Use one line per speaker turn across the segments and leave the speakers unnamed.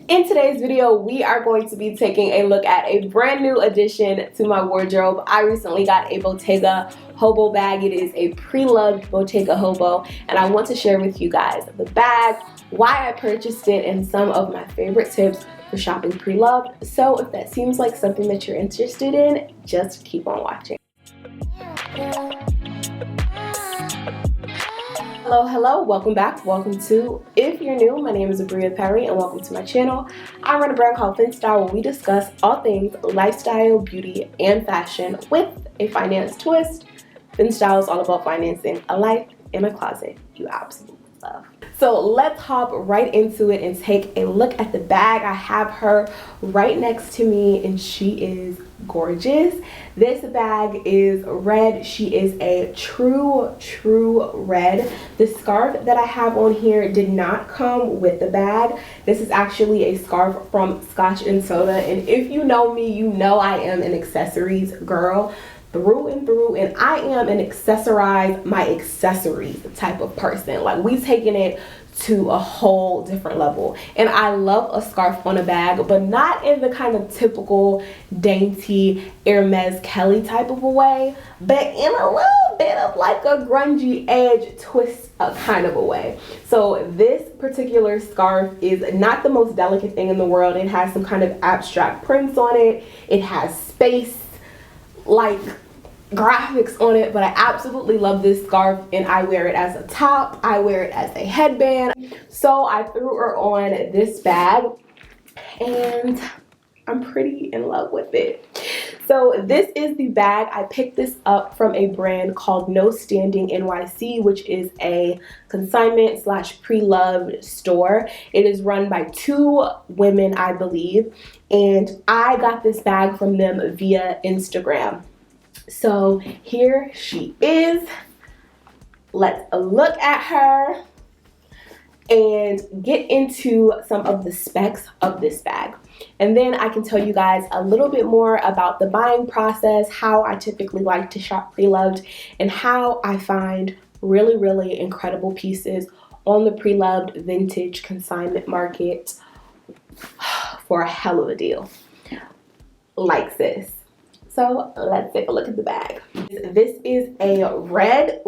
In today's video, we are going to be taking a look at a brand new addition to my wardrobe. I recently got a Bottega Hobo bag. It is a pre-loved Bottega Hobo, and I want to share with you guys the bag, why I purchased it, and some of my favorite tips for shopping pre-loved. So if that seems like something that you're interested in, just keep on watching. Hello, welcome back. Welcome to, if you're new, my name is Abria and welcome to my channel. I run a brand called Finstyle where we discuss all things lifestyle, beauty, and fashion with a finance twist. Finstyle is all about financing a life in a closet you absolutely love. So let's hop right into it and take a look at the bag. I have her right next to me and she is gorgeous. This bag is red. She is a true red. The scarf that I have on here did not come with the bag. This is actually a scarf from Scotch and Soda, and if you know me, you know I am an accessories girl through and through, and I am an accessorize my accessories type of person. Like, we taking it to a whole different level, and I love a scarf on a bag, but not in the kind of typical dainty Hermes Kelly type of a way, but in a little bit of like a grungy edge twist kind of a way. So this particular scarf is not the most delicate thing in the world. It has some kind of abstract prints on it. It has space like graphics on it, but I absolutely love this scarf, and I wear it as a top, I wear it as a headband. So I threw her on this bag and I'm pretty in love with it. So this is the bag. I picked this up from a brand called No Standing NYC, which is a consignment / pre-loved store. It is run by two women, I believe, and I got this bag from them via Instagram. So here she is. Let's look at her and get into some of the specs of this bag. And then I can tell you guys a little bit more about the buying process, how I typically like to shop pre-loved, and how I find really incredible pieces on the pre-loved vintage consignment market for a hell of a deal like this. So let's take a look at the bag. This is a red,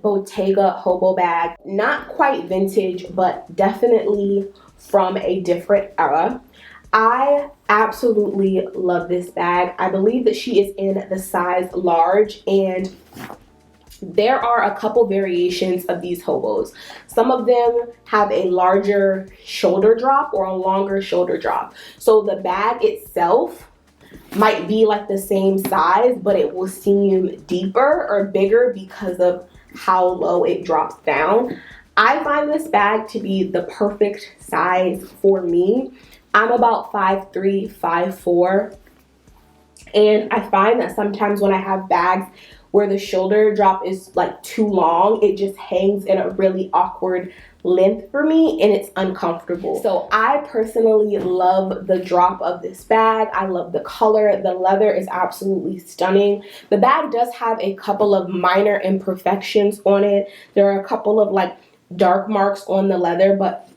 Bottega Hobo bag. Not quite vintage, but definitely from a different era. I absolutely love this bag. I believe that she is in the size large, and there are a couple variations of these hobos. Some of them have a larger shoulder drop or a longer shoulder drop. So the bag itself might be like the same size, but it will seem deeper or bigger because of how low it drops down. I find this bag to be the perfect size for me. I'm about 5'3", 5'4", and I find that sometimes when I have bags where the shoulder drop is like too long, it just hangs in a really awkward length for me and it's uncomfortable. So I personally love the drop of this bag. I love the color. The leather is absolutely stunning. The bag does have a couple of minor imperfections on it. There are a couple of like dark marks on the leather, but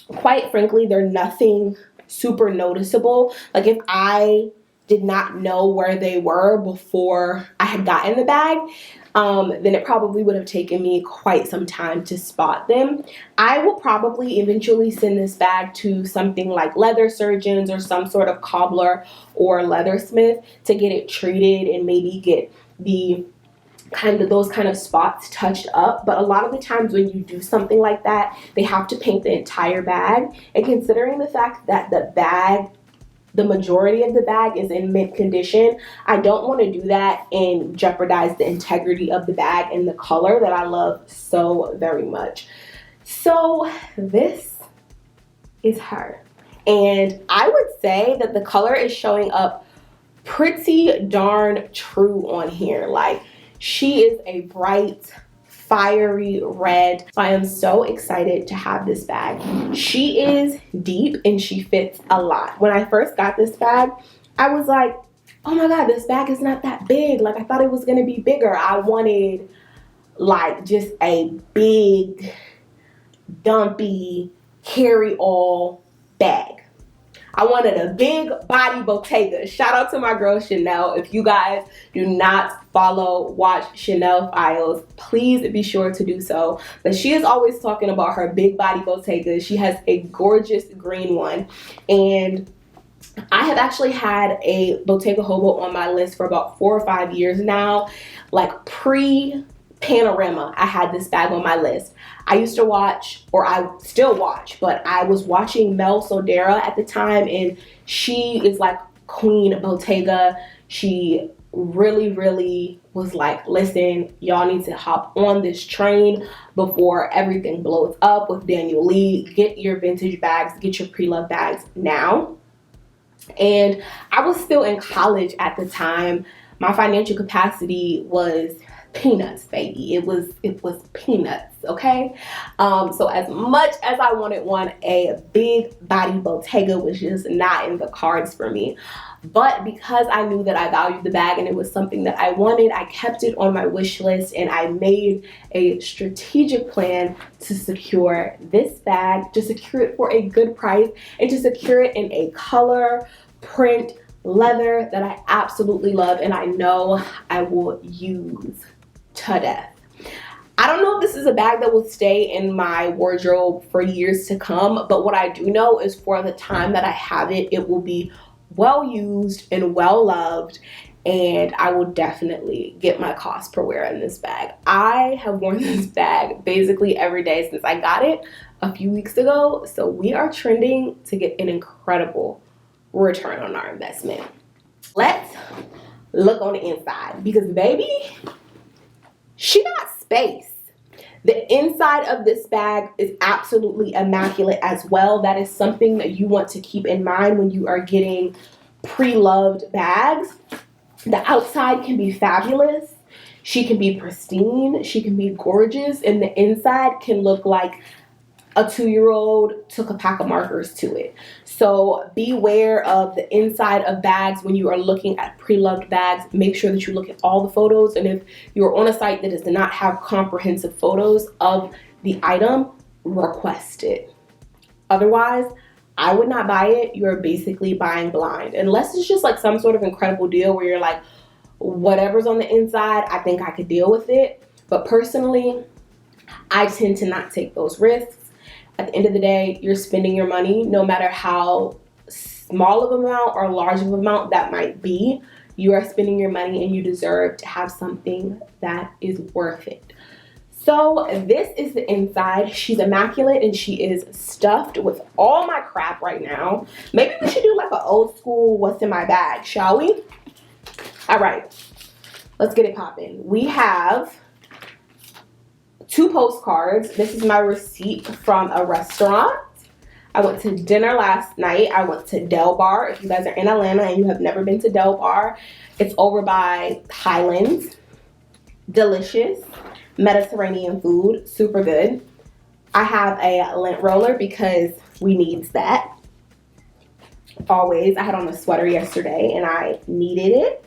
quite frankly, they're nothing super noticeable. Like, if I did not know where they were before I had gotten the bag, then it probably would have taken me quite some time to spot them. I will probably eventually send this bag to something like leather surgeons or some sort of cobbler or leathersmith to get it treated and maybe get the those kind of spots touched up. But a lot of the times when you do something like that, they have to paint the entire bag, and considering the fact that the majority of the bag is in mint condition, I don't want to do that and jeopardize the integrity of the bag and the color that I love so very much. So this is her, and I would say that the color is showing up pretty darn true on here. Like, she is a bright, fiery red. I am so excited to have this bag. She is deep and she fits a lot. When I first got this bag, I was like, oh my god, this bag is not that big. Like, I thought it was gonna be bigger. I wanted like just a big, dumpy, carry-all bag. I wanted a big body Bottega. Shout out to my girl Chanel. If you guys do not watch Chanel Files, please be sure to do so. But she is always talking about her big body Bottega. She has a gorgeous green one. And I have actually had a Bottega Hobo on my list for about 4 or 5 years now. Like pre-Panorama, I had this bag on my list. I used to watch, or I still watch, but I was watching Mel Sodera at the time, and she is like Queen Bottega. She really was like, listen, y'all need to hop on this train before everything blows up with Daniel Lee. Get your vintage bags, get your pre-loved bags now. And I was still in college at the time. My financial capacity was peanuts, baby. It was peanuts, okay? So as much as I wanted one, a big body Bottega was just not in the cards for me. But because I knew that I valued the bag and it was something that I wanted, I kept it on my wish list, and I made a strategic plan to secure this bag, to secure it for a good price, and to secure it in a color, print, leather that I absolutely love and I know I will use to death. I don't know if this is a bag that will stay in my wardrobe for years to come, but what I do know is for the time that I have it, it will be well used and well loved, and I will definitely get my cost per wear in this bag. I have worn this bag basically every day since I got it a few weeks ago, so we are trending to get an incredible return on our investment. Let's look on the inside, because baby, she got space. The inside of this bag is absolutely immaculate as well. That is something that you want to keep in mind when you are getting pre-loved bags. The outside can be fabulous. She can be pristine. She can be gorgeous. And the inside can look like a 2-year-old took a pack of markers to it. So beware of the inside of bags when you are looking at pre-loved bags. Make sure that you look at all the photos, and if you're on a site that does not have comprehensive photos of the item, request it. Otherwise, I would not buy it. You're basically buying blind, unless it's just like some sort of incredible deal where you're like, whatever's on the inside, I think I could deal with it. But personally, I tend to not take those risks. At the end of the day, you're spending your money, no matter how small of an amount or large of an amount that might be. You are spending your money and you deserve to have something that is worth it. So this is the inside. She's immaculate and she is stuffed with all my crap right now. Maybe we should do like an old school what's in my bag, shall we? All right, let's get it popping. We have 2 postcards. This is my receipt from a restaurant. I went to dinner last night. I went to Del Bar. If you guys are in Atlanta and you have never been to Del Bar, it's over by Highlands. Delicious Mediterranean food, super good. I have a lint roller because we needs that. Always. I had on a sweater yesterday and I needed it.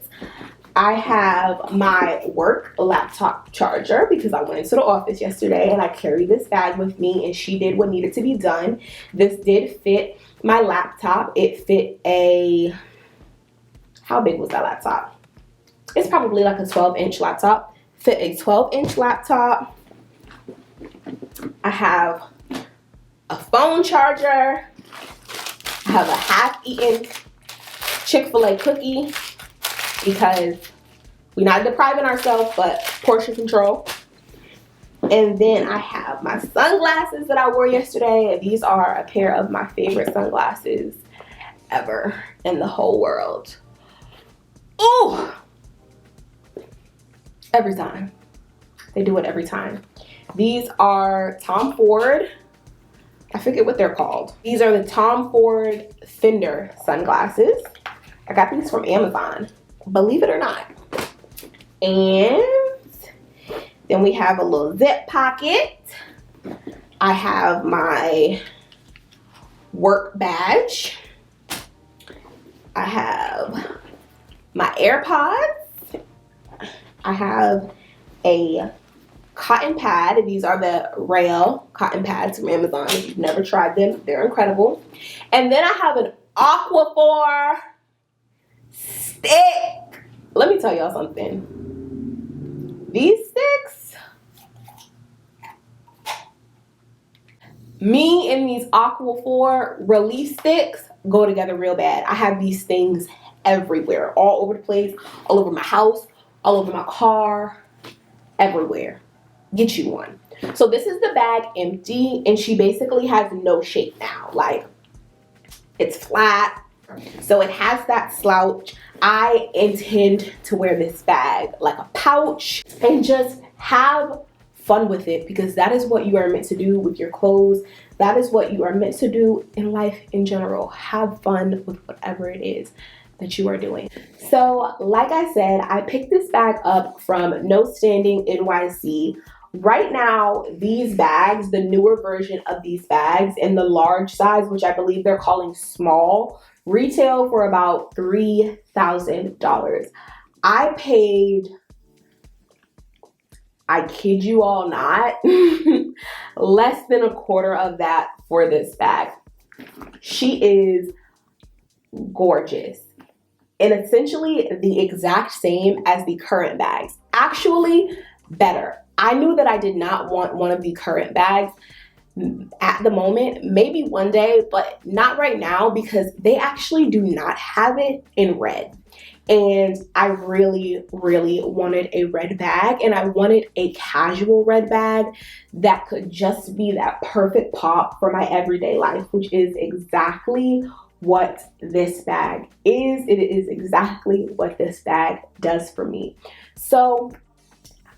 I have my work laptop charger because I went into the office yesterday and I carried this bag with me and she did what needed to be done. This did fit my laptop. It fit how big was that laptop? It's probably like a 12-inch laptop. Fit a 12-inch laptop. I have a phone charger. I have a half-eaten Chick-fil-A cookie, because we're not depriving ourselves, but portion control. And then I have my sunglasses that I wore yesterday. These are a pair of my favorite sunglasses ever in the whole world. Ooh! Every time. They do it every time. These are Tom Ford. I forget what they're called. These are the Tom Ford Fender sunglasses. I got these from Amazon, believe it or not. And then we have a little zip pocket. I have my work badge. I have my AirPods. I have a cotton pad. These are the Rail cotton pads from Amazon. If you've never tried them, they're incredible. And then I have an Aquaphor stick. Let me tell y'all something. These sticks, me and these Aquaphor relief sticks go together real bad. I have these things everywhere, all over the place, all over my house, all over my car, everywhere. Get you one. So this is the bag empty, and she basically has no shape now. Like, it's flat, so it has that slouch. I intend to wear this bag like a pouch and just have fun with it, because that is what you are meant to do with your clothes. That is what you are meant to do in life in general. Have fun with whatever it is that you are doing. So like I said, I picked this bag up from No Standing NYC. Right now, these bags, the newer version of these bags in the large size, which I believe they're calling small, retail for about $3,000. I paid, I kid you all not, less than a quarter of that for this bag. She is gorgeous and essentially the exact same as the current bags. Actually, better. I knew that I did not want one of the current bags at the moment, maybe one day, but not right now, because they actually do not have it in red. And I really, really wanted a red bag, and I wanted a casual red bag that could just be that perfect pop for my everyday life, which is exactly what this bag is. It is exactly what this bag does for me. So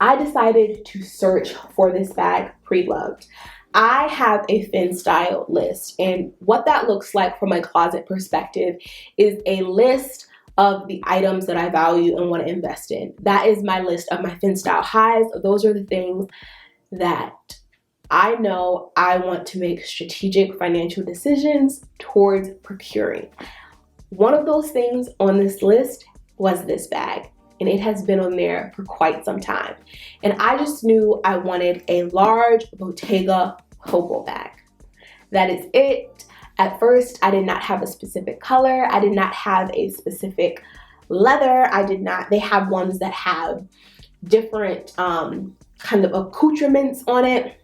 I decided to search for this bag pre-loved. I have a finstyle list, and what that looks like from a closet perspective is a list of the items that I value and want to invest in. That is my list of my finstyle highs. Those are the things that I know I want to make strategic financial decisions towards procuring. One of those things on this list was this bag, and it has been on there for quite some time. And I just knew I wanted a large Bottega Hobo bag. That is it. At first, I did not have a specific color. I did not have a specific leather. They have ones that have different kind of accoutrements on it.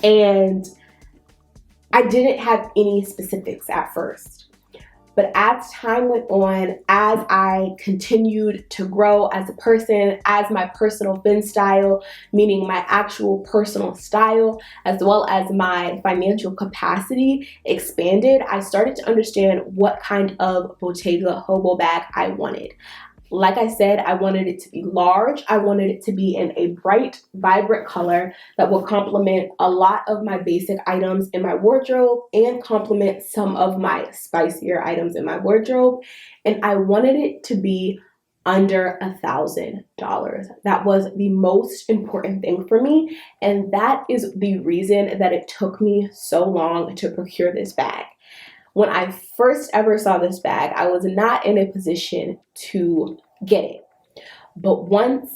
And I didn't have any specifics at first. But as time went on, as I continued to grow as a person, as my personal finstyle, meaning my actual personal style, as well as my financial capacity expanded, I started to understand what kind of Bottega Hobo bag I wanted. Like I said, I wanted it to be large. I wanted it to be in a bright, vibrant color that will complement a lot of my basic items in my wardrobe and complement some of my spicier items in my wardrobe. And I wanted it to be under $1,000. That was the most important thing for me. And that is the reason that it took me so long to procure this bag. When I first ever saw this bag, I was not in a position to get it. But once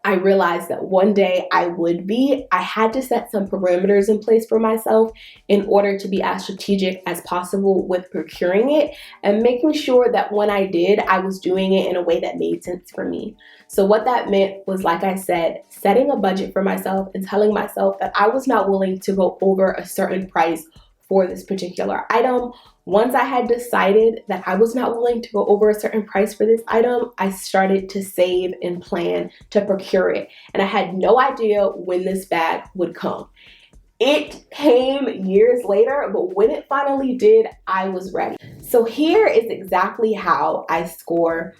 I realized that one day I would be, I had to set some parameters in place for myself in order to be as strategic as possible with procuring it and making sure that when I did, I was doing it in a way that made sense for me. So what that meant was, like I said, setting a budget for myself and telling myself that I was not willing to go over a certain price for this particular item. Once I had decided that I was not willing to go over a certain price for this item, I started to save and plan to procure it. And I had no idea when this bag would come. It came years later, but when it finally did, I was ready. So here is exactly how I score,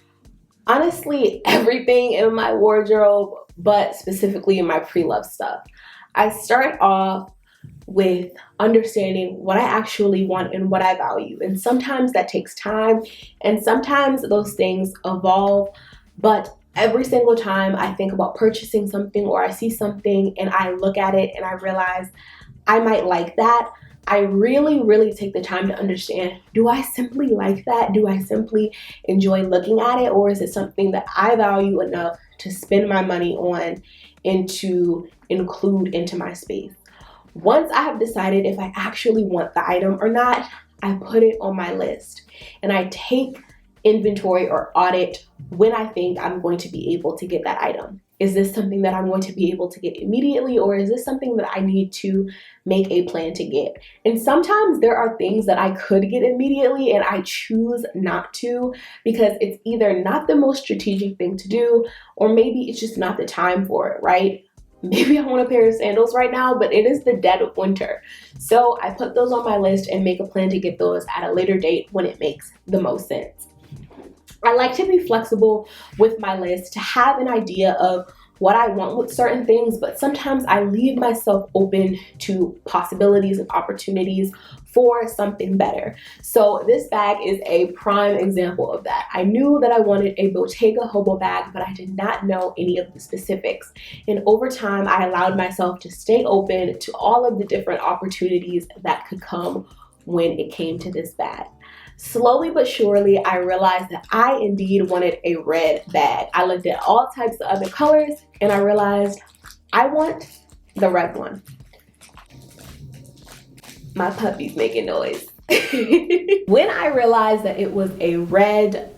honestly, everything in my wardrobe, but specifically in my pre-loved stuff. I start off with understanding what I actually want and what I value. And sometimes that takes time, and sometimes those things evolve, but every single time I think about purchasing something or I see something and I look at it and I realize I might like that, I really, really take the time to understand, do I simply like that? Do I simply enjoy looking at it? Or is it something that I value enough to spend my money on and to include into my space. Once I have decided if I actually want the item or not, I put it on my list and I take inventory or audit when I think I'm going to be able to get that item. Is this something that I'm going to be able to get immediately, or is this something that I need to make a plan to get? And sometimes there are things that I could get immediately and I choose not to because it's either not the most strategic thing to do, or maybe it's just not the time for it, right? Maybe I want a pair of sandals right now, but it is the dead of winter. So I put those on my list and make a plan to get those at a later date when it makes the most sense. I like to be flexible with my list, to have an idea of what I want with certain things, but sometimes I leave myself open to possibilities and opportunities for something better. So this bag is a prime example of that. I knew that I wanted a Bottega Hobo bag, but I did not know any of the specifics. And over time, I allowed myself to stay open to all of the different opportunities that could come when it came to this bag. Slowly but surely, I realized that I indeed wanted a red bag. I looked at all types of other colors and I realized I want the red one. My puppy's making noise. When I realized that it was a red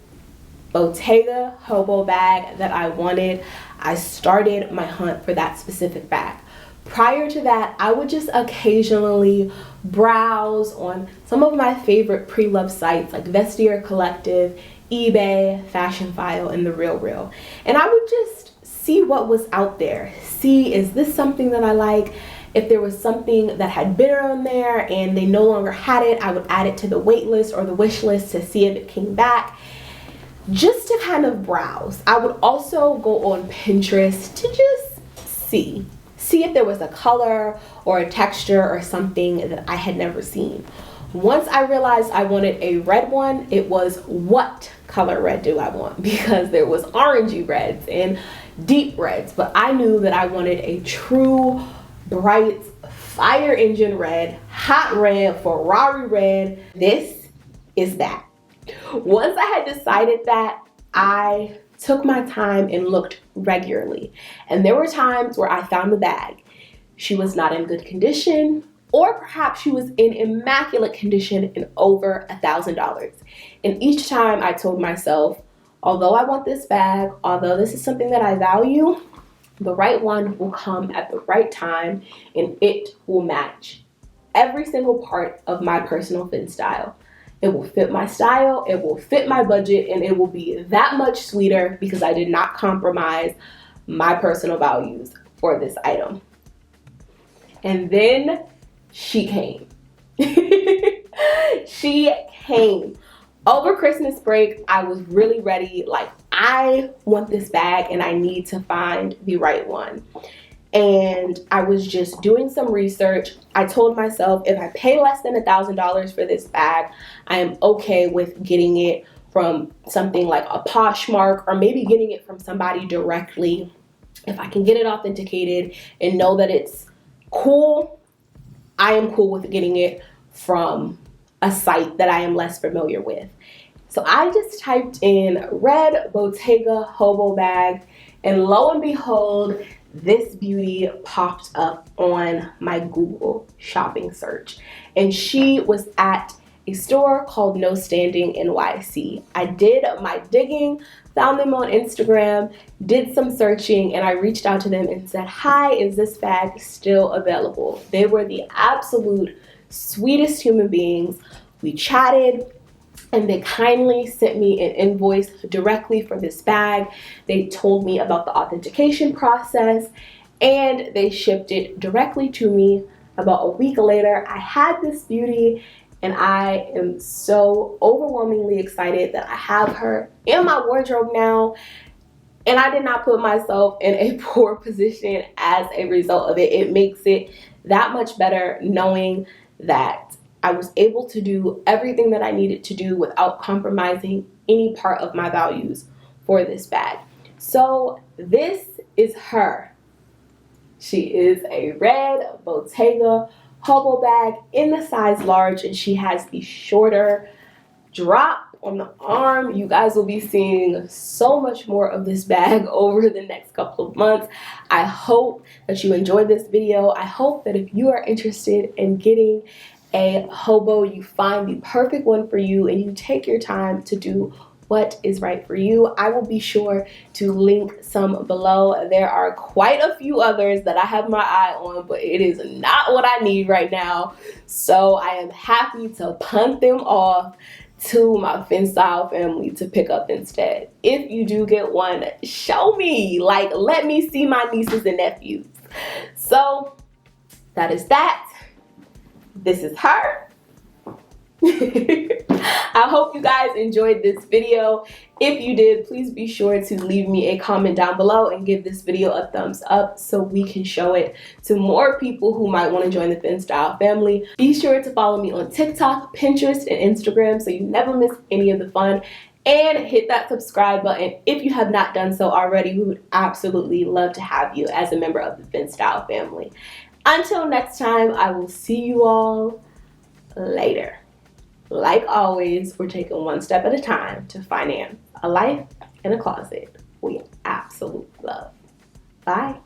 Bottega Hobo bag that I wanted, I started my hunt for that specific bag. Prior to that, I would just occasionally browse on some of my favorite pre-loved sites like Vestiaire Collective, eBay, Fashion File, and The Real Real. And I would just see what was out there. See, is this something that I like? If there was something that had been on there and they no longer had it, I would add it to the wait list or the wish list to see if it came back, just to kind of browse. I would also go on Pinterest to just see if there was a color or a texture or something that I had never seen. Once I realized I wanted a red one, it was what color red do I want? Because there was orangey reds and deep reds, but I knew that I wanted a true, bright, fire engine red, hot red, Ferrari red. This is that. Once I had decided that, I took my time and looked regularly. And there were times where I found the bag. She was not in good condition, or perhaps she was in immaculate condition and over $1,000. And each time I told myself, although I want this bag, although this is something that I value, the right one will come at the right time and it will match every single part of my personal fit style. It will fit my style, it will fit my budget, and it will be that much sweeter because I did not compromise my personal values for this item. And then she came. She came. Over Christmas break, I was really ready. Like, I want this bag and I need to find the right one. And I was just doing some research. I told myself if I pay less than $1,000 for this bag, I am okay with getting it from something like a Poshmark, or maybe getting it from somebody directly. If I can get it authenticated and know that it's cool, I am cool with getting it from a site that I am less familiar with. So I just typed in red Bottega Hobo bag, and lo and behold, this beauty popped up on my Google shopping search. And she was at a store called No Standing NYC. I did my digging, found them on Instagram, did some searching, and I reached out to them and said, hi, is this bag still available? They were the absolute sweetest human beings. We chatted, and they kindly sent me an invoice directly for this bag. They told me about the authentication process, and they shipped it directly to me. About a week later, I had this beauty, and I am so overwhelmingly excited that I have her in my wardrobe now. And I did not put myself in a poor position as a result of it. It makes it that much better knowing that I was able to do everything that I needed to do without compromising any part of my values for this bag. So this is her. She is a red Bottega Hobo bag in the size large, and she has the shorter drop on the arm. You guys will be seeing so much more of this bag over the next couple of months. I hope that you enjoyed this video. I hope that if you are interested in getting a hobo, you find the perfect one for you and you take your time to do what is right for you. I will be sure to link some below. There are quite a few others that I have my eye on, but it is not what I need right now. So I am happy to punt them off to my finstyle family to pick up instead. If you do get one, show me, like, let me see my nieces and nephews. So that is that. This is her. I hope you guys enjoyed this video. If you did, please be sure to leave me a comment down below and give this video a thumbs up so we can show it to more people who might want to join the finstyle family. Be sure to follow me on TikTok, Pinterest, and Instagram so you never miss any of the fun. And hit that subscribe button if you have not done so already. We would absolutely love to have you as a member of the finstyle family. Until next time, I will see you all later. Like always, we're taking one step at a time to finance a life in a closet we absolutely love. Bye.